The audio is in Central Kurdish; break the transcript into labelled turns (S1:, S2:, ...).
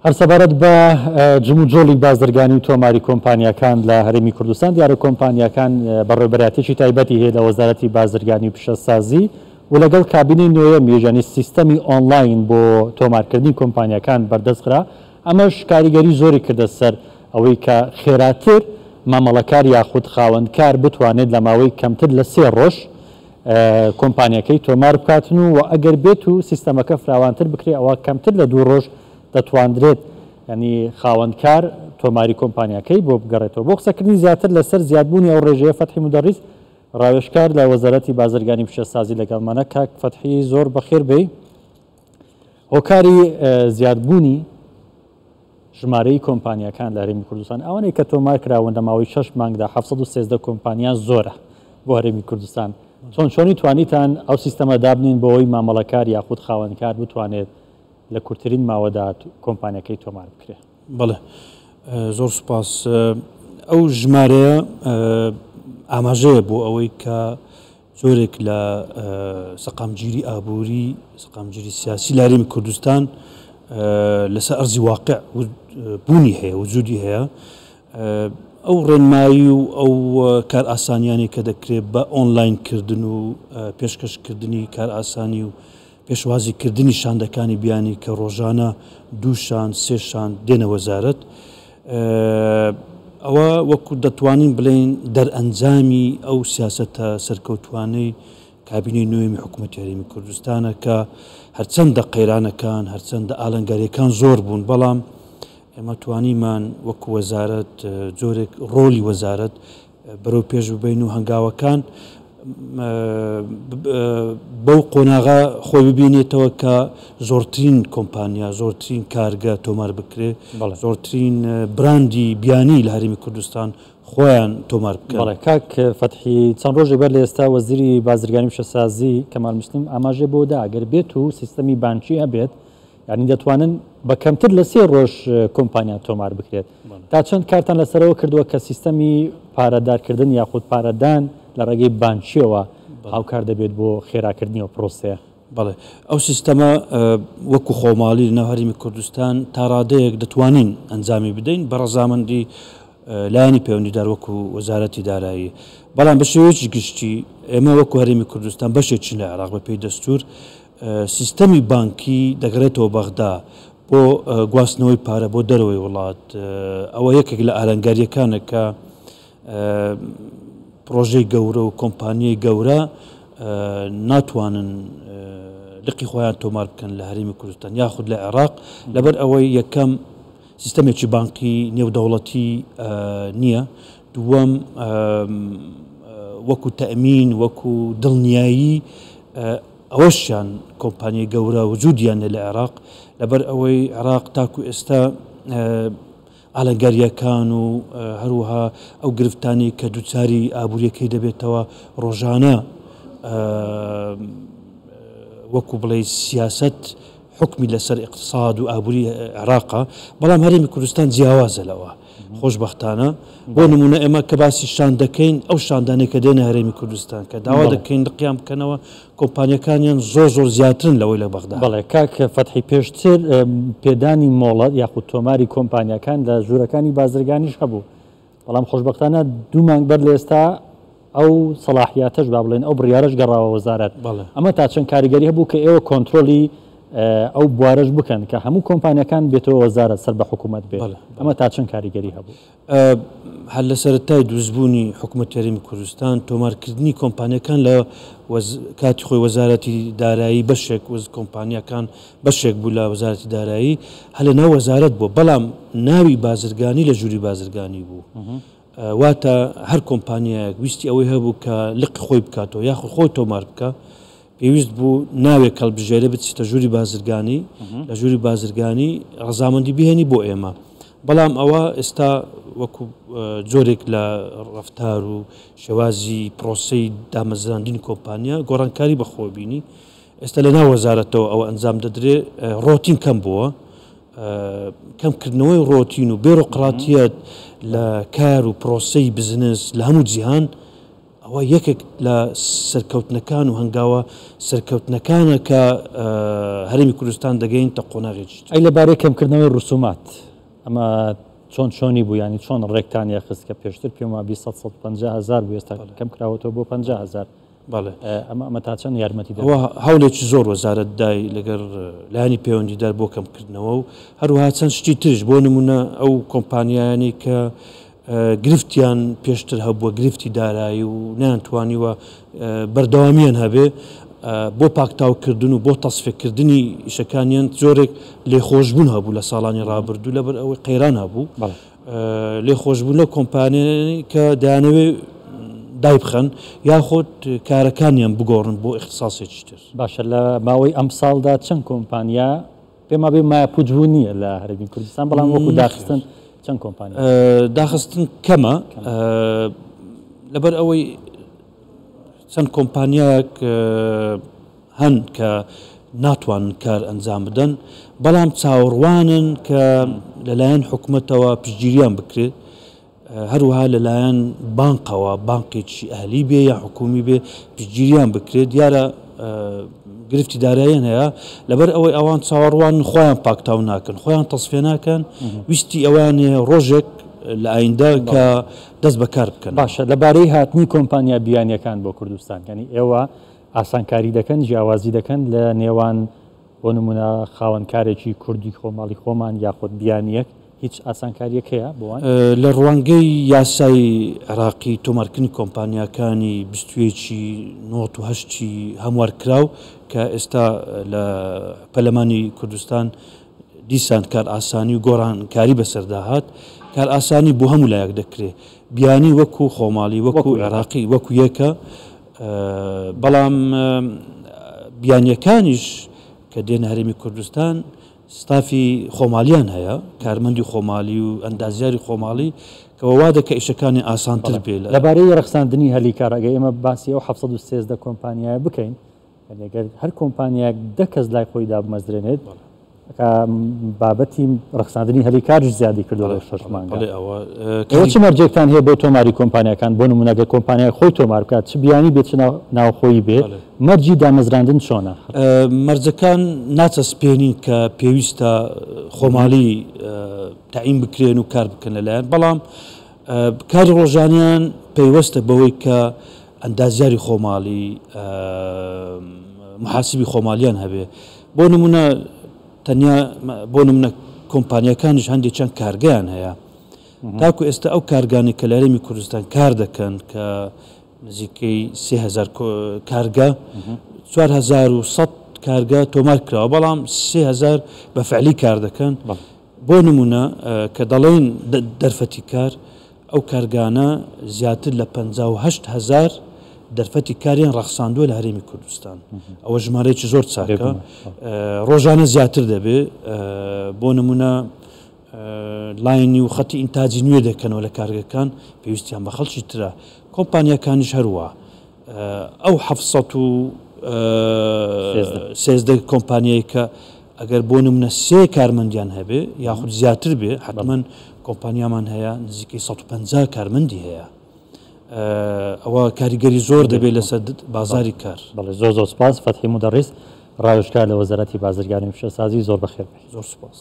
S1: هەرسەبارەت بە جموجۆڵی بازرگانی تۆماری کۆمپانیەکان لە هەرێمی کوردستان دیارە کۆمپانیەکان بەڕێوەبەرایەتیی تایبەتی هەیە لە وەزارەتی بازرگانی و پیشەسازی و لەگەڵ کابینەی نوێیەم یەژانی سیستەمی ئۆنلاین بۆ تۆمارکردنی کۆمپانیەکان بەردەستخرا. ئەمەش کاریگەری زۆری کردە سەر ئەوەی کە خێراتر مامەڵەکار یاخود خاوەندکار بتوانێت لە ماوەی کەمتر لە 3 ڕۆژ کۆمپانیەکەی تۆمار بکاتن و ئەگەر بێت و سیستەمەکە فراوانتر بکرێت ئەوە کەمتر لە 2 ڕۆژ دەتواندرێت ینی خاوەندکار تۆماری کۆمپانیەکەی بۆ بگەڕێتەوە. بۆ قسەکردنی زیاتر لەسەر زیادبوونی ئەو ڕێژەیە فەتحی مدەڕیس ڕاوێژکار لە وەزارەتی بازرگانی پیشەسازی لەگەڵمانە. کاک فەتحی زۆر بەخێر بێ. هۆکاری زیادبوونی ژمارەی کۆمپانیەکان لە هەرێمی کوردستان ئەوانەی کە تۆمار کراون لە ماوەی 6 مانگدا 713 کۆمپانیا زۆرە بۆ هەرێمی کوردستان. چۆنی توانیتان ئەو سیستەمە دابنین بۆەوەی مامەڵەکار یاخود خاوەندکار بتوانێت لە کورتترین ماوەدا کۆمپانیەکەی تۆمار بکرێت؟
S2: بەڵێ زۆر سوپاس. ئەو ژمارەیە ئاماژەیە بۆ ئەوەی کە زۆرێک لە سەقامگیری ئابووری سەقامگیری سیاسی لە هەرێمی کوردستان لەسەر ئەرزی واقع بوونی هەیە وجودی هەیە. ئەو ڕێنمایی و ئەو کار ئاسانیانی کە دەکرێت بە ئۆنلاینکردن و پێشکەشکردنی کار ئاسانی و پێشوازیکردنی شاندەکانی بیانی کە ڕۆژانە 2 شان 3 شان دێنە وەزارەت، ئەوە وەکو دەتوانین بڵێن دەرئەنجامی ئەو سیاسەتە سەرکەوتوانەی کابینەی نوێمی حکوومەتی هەرێمی کوردستانە کە هەرچەندە قەیرانەکان هەرچەندە ئالەنگاریەکان زۆر بوون، بەڵام ئێمە توانیمان وەکو وەزارەت جۆرێک ڕۆلی وەزارەت بەرەو پێش ببین و هەنگاوەکان بەو قۆناغا خۆی ببینێتەوە کە زۆرترین کۆمپانیا زۆرترین کارگە تۆمار بکرێ، زۆرترین براندی بیانی لە هەرێمی کوردستان خۆیان تۆمار بکەن.
S1: کاک فەتحی چەند ڕۆژێک بەر لە ئێستا وەزیری بازرگانی پیشەسازی کەمال مسلم ئاماژێ بۆ دا ئەگەر بێت و سیستەمی بانکی هەبێت یعنی دەتوانن بە کەمتر لە 3 ڕۆژ کۆمپانیا تۆمار بکرێت. تا چەند کارتان لەسەرەوە کردووە کە سیستەمی پارەدارکردن یاخود پارەدان لە ڕێگەی بانکیەوە هاوکار دەبێت بۆ خێراکردنیەوە پرۆسەیە؟
S2: بەڵێ ئەو سیستەمە وەکو خۆماڵی لە ناو هەرێمی کوردستان تا ڕادەیەک دەتوانین ئەنجامی بدەین بە ڕەزامەندی لایەنی پەیوەندیدار وەکو وەزارەتی دارایی. بەڵام بە شێوەیەکی گشتی ئێمە وەکو هەرێمی کوردستان بەشێکی لە عێراق بە پێی دەستور سیستەمی بانکی دەگەڕێتەوە بەغدا بۆ گواستنەوەی پارە بۆ دەرەوەی وڵات. ئەوە یەکێک لە ئالەنگاریەکانە کە پرۆژەی گەورە و کۆمپانیای گەورە ناتوانن لقی خۆیان تۆمار بکەن لە هەرێمی کوردستان یاخود لە عێراق لەبەر ئەوەی یەکەم سیستەمێکی بانکی نێودەوڵەتی نییە، دووەم وەکو تەئمین وەکو دڵنیایی ئەوەشیان کۆمپانیای گەورە وجودیان لە عێراق لەبەر ئەوەی عێراق تاکو ئێستا ئالەنگاریەکان و هەروەها ئەو گرفتانی کە دووچاری ئابوووریەکەی دەبێتەوە ڕۆژانە وەکو بڵێ سیاست حکمی لەسەر اقتصاد و ئابووری عێراقا، بەڵام هەرێمی کوردستان جیاوازە لەوە خۆشبەختانە. بۆ نمونە ئێمە کە باسی شان دەکەین ئەو شاندانێک کە دێنە هەرێمی کوردستان کە داوا دەکەین دقیان بکەنەوە کۆمپانیەکانیان زۆر زیاترن لەوەی لە بەغدا.
S1: بەڵێ کاک فەتحی پێشتر پێدانی مۆڵەت یاخود تۆماری کۆمپانیەکان لە ژوورەکانی بازرگانیش هەبوو، بەڵام خۆشبەختانە 2 مانگ بەر لە ئێستا ئەو سەلاحیاتەش با بڵێن ئەو بڕیارەش گەڕاوە وەزارەت. ئەمە تا چەند کاریگەری هەبوو کە ئێوە کۆنتترۆلی ئەو بوارەش بکەن کە هەموو کۆمپانیەکان بێتەوە وەزارەت سەر بە حکوومەت بێت؟ ئەمە تا چەند کاریگەری هەبوو؟
S2: هەر لە سەرەتای دروستبوونی حکوومەتی هەرێمی کوردستان تۆمارکردنی کۆمپانیەکان لە کاتی خۆی وەزارەتی دارایی بەشێک کۆمپانیەکان بەشێک بوو لە وەزارەتی دارایی هەر لە ناو وەزارەت بوو، بەڵام ناوی بازرگانی لە ژووری بازرگانی بوو. واتە هەر کۆمپانیایەک ویستی ئەوەی هەبوو کە لقی خۆی بکاتەوە یاخود خۆی تۆمار بکە پێویست بوو ناوێک هەڵبژێرە بچێتە ژووری بازرگانی، لە ژووری بازرگانی ڕەزامەندی بهێنی بۆ ئێمە. بەڵام ئەوە ئێستا وەکو جۆرێک لە ڕەفتار و شێوازی پرۆسەی دامەزراندنی کۆمپانیا گۆڕانکاری بەخۆ بینی ئێستا لە ناو وەزارەتەوە ئەوە ئەنجام دەدرێت. ڕۆتین کەم بووە، کەمکردنەوەی ڕۆتین و بێڕۆقڕاتیەت لە کار و پرۆسەی بزنس لە هەموو جیهان ئەوە یەکێک لە سەرکەوتنەکان و هەنگاوە سەرکەوتنەکانە کە هەرێمی کوردستان دەگەین تە قۆناغێکی
S1: ئەی لەبارەی کەمکردنەوەی ڕسومات ئەمە چۆنی بوو ینی چۆن ڕێکتانیا خست کە پێشتر پێم وابی 150,000 بوو ئێستا کەم کراوەتەوە بۆ 50,000 ئەمە تا چەند یارمەتی
S2: هەولێکی زۆر وەزارەت دای لەگەر لایانی پەیوەندیدار بۆ کەمکردنەوە و هەروەها چەند شتی ترش بۆ نمونە ئەو کۆمپانیایانی کە گرفتیان پێشتر هەبووە گرفتی دارایی و نەیانتوانیوە بەردەوامیان هەبێ بۆ پاکتاوکردن و بۆ تەسفێکردنی ئیشەکانیان زۆرێک لێخۆشبوون هەبوو لە ساڵانی ڕابردوو لەبەر ئەوەی قەیران هەبوو لێخۆشبوون لە کۆمپانیانی کە دەیانەوێ دای بخەن یاخۆت کارەکانیان بگۆڕن بۆ اختصاسێکی تر
S1: باشە لە ماوەی ئەم ساڵدا چەند کۆمپانیا پێما بێ مایە پوجبوو نییە لە هەرێمی کوردستان بەڵام وەکو داخستن چەند کۆمپانیا
S2: داخستن کەمە لەبەر ئەوەی چەند کۆمپانیاک هەن کە ناتوانن کار ئەنجام بدەن بەڵام چاوەڕوانن کە لەلایەن حکوومەتەوە پشتگیریان بکرێت هەروەها لەلایەن بانقەوە بانقێکی ئەهلی بێ یا حکومی بێ پشتگیریان بکرێت دیارە گرفتی داراییان هەیە لەبەر ئەوەی ئەوان چاوەڕوان خۆیان پاکتاو ناکەن خۆیان تەسفێ ناکەن ویستی ئەوانێ ڕۆژێک لە ئایندا کە دەست بەکار بکەن
S1: باشە لەبارەی هاتنی کۆمپانیا بیانیەکان بۆ کوردستان ینی ئێوە ئاسانکاری دەکەن جیاوازی دەکەن لە نێوان بۆ نمونە خاوەنکارێکی کوردی خۆماڵی خۆمان یاخود بیانیەک هیچ ئاسانکاریەک هەیە بۆوان
S2: لە ڕوانگەی یاسای عراقی تۆمارکردنی کۆمپانیاکانی 28 هەموار کراو کە ئێستا لە پەرلەمانی کوردستان دیسان کار ئاسانی و گۆڕانکاری بەسەرداهات کار ئاسانی بۆ هەموو لایەک دەکرێت بیانی وەکو خۆماڵی وەکو عێراقی وەکو یەکە بەڵام بیانیەکانیش کە دێنە هەرێمی کوردستان ستافی خۆمالیان هەیە کارمەندی خۆمالی و ئەندازیاری خۆماڵی کەەوە دەکە ئیشەکانی ئاسانتر بێ
S1: لەبارەی ڕخساندنی هەلی کارەگە ئێمە باسی ئەو 713 کۆمپانیایە بکەین لەگەر هەر کۆمپانیاک دە کەس لای خۆی دابمەزرێنێت بابەتی ڕخساندنی هەلی کارش زیادی کردەوە 6 مانگە چ مەرجێکتان هەیە بۆ تۆماری کۆمپانیەکان بۆ نمونەگە کۆمپانیای خۆی تۆمار بکات چ بیانی بێت ناوخۆی بێ مەرجی دامەزراندن چۆنە
S2: مەرجەکان ناچەسپێنین کە پێویستە خۆمالی تعین بکرێن و کار بکەن لەلایەن بەڵام کاری ڕۆژانیان پەیوەستە بەوەی کە ئەندازیاری خۆماڵی محاسبی خۆمالیان هەبێ بۆ نمونە تەنیا بۆ نمونە کۆمپانیەکانیش هەندێک چەند کارگەیان هەیە تاکو ئێستا ئەو کارگانی کە لە هەرێمی کوردستان کار دەکەن کە نزیکەی 3000 کارگە 4100 کارگە تۆمار کراوە بەڵام 3000 بە فعلی کار دەکەن بۆ نمونە کە دەڵێن دەرفەتی کار ئەو کارگانە زیاتر لە 58,000 دەرفەتی کاریان ڕەخساندووە لە هەرێمی کوردستان ئەوە ژمارەیەکی زۆر چاکە ڕۆژانە زیاتر دەبێ بۆ نمونە لاینی و خەتی ئینتاجی نوێ دەکەنەوە لە کارگەکان پێویستیان بە خەڵکی ترە کۆمپانیەکانیش هەروە ئەو 713 کۆمپانیایی کە ئەگەر بۆ نمونە 3 کارمەندیان هەبێ یاخود زیاتر بێ حتمما کۆمپانیامان هەیە نزیکەی 150 کارمەندی هەیە ئەوە کاریگەری زۆر دەبێت لەسەر بازاری کار
S1: بەڵێ زۆر سپاس فەتحی مودەڕیس ڕایشکار لە وەزارەتی بازرگانی و پیشەسازی زۆر بەخێر
S2: زۆر سپاس